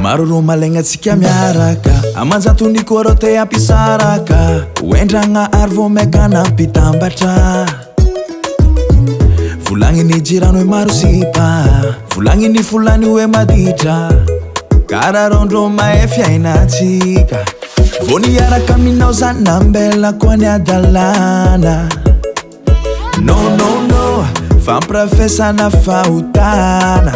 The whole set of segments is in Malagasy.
maro ro malegnatsika miaraka amanjatoniko arô te ampisaraka hoendragna ary vo maikana mpitambatra volagniny jirano hoe maro zipa volagniny folany hoe maditra kara rondro mahay fiainatsika vo niaraka aminao zany nambela koa ny adalana no fampirafesana fahotana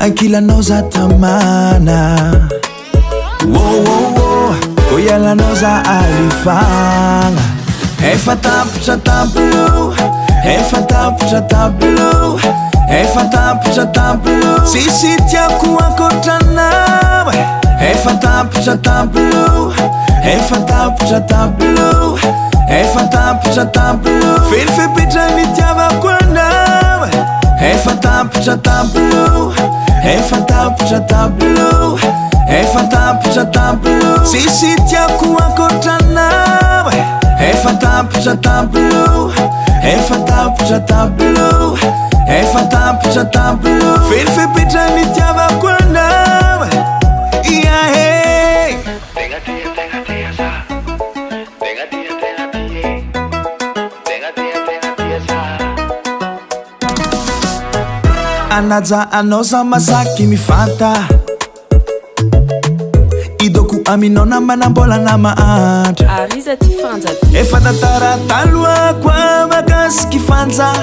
ankilanao za tamana ko ialanao za alifagna efa tampitra tampolo efa tampitra tampolo efa tampitra tampolo sisy tiako ankotrana efa tampitra tampolo efa tampitra tampolo efa tampitra tampolo fely fepetrany tiavako anao efa tampitra tampolo efa tampitra tampolo efa tampitra tampolo sisy tiako ankotrana efa tampitra tampolo efa tampitra tampolo efa tampitra tampolo fely fepetrany tiavako anao iahe anaja anao za masaky mifanta idoko aminao nambanambolana mahantra ariza ty fanja efa tantara taloako makasiky fanja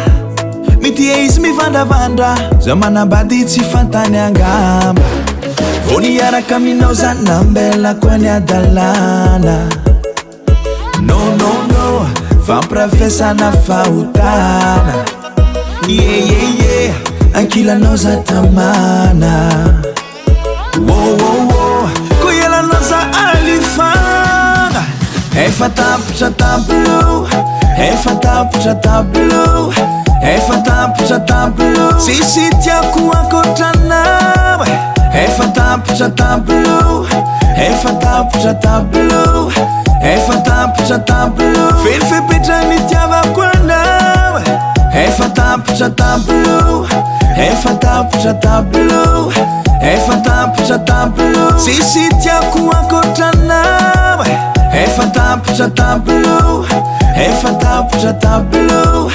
mitie izy mivandravandra za manambady tsy fantany angamba vo niaraka aminao zany nambela koa ny adalana no fampirafesana fahotana ankilanao za tamana ko ialanao za alifagna efa tampitra tampolo efa tampitra tampolo efa tampitra tampolo sisy tiako ankotrana efa tampitra tampolo efa tampitra tampolo efa tampitra tampolo fely fepetrany tiavako anao efa tampitra tampolo efa tampitra tampolo efa tampitra tampolo sisy tiako ankotrana efa tampitra tampolo efa tampitra tampolo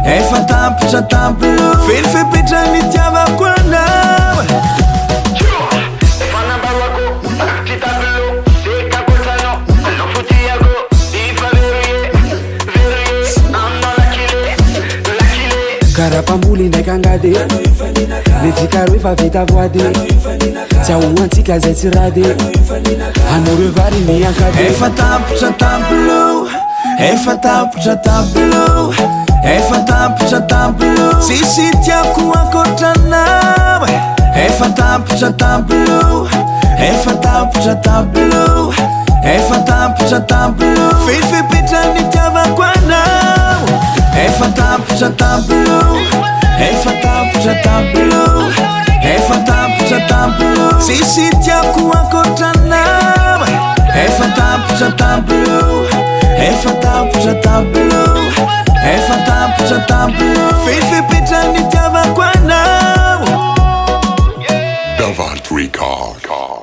efa tampitra tampolo fely fepetrany tiavako anao karapamboly ndraiky angady letikaro efa vita voady tsy ahoantsika zay tsy rady anao reo vary miankady efa tampitra tampolo efa tampitra tampolo efa tampitra tampolo sisy tiako ankotrana efa tampitra tampolo efa tampitra tampolo efa tampitra tampolo fely fepetrany tiavako anao efa tampitra tampolo efa tampitra tampolo efa tampitra tampolo sisy tiako ankotrana efa tampitra tampolo efa tampitra tampolo efa tampitra tampolo fely fepetrany tiavako anao Davant Record.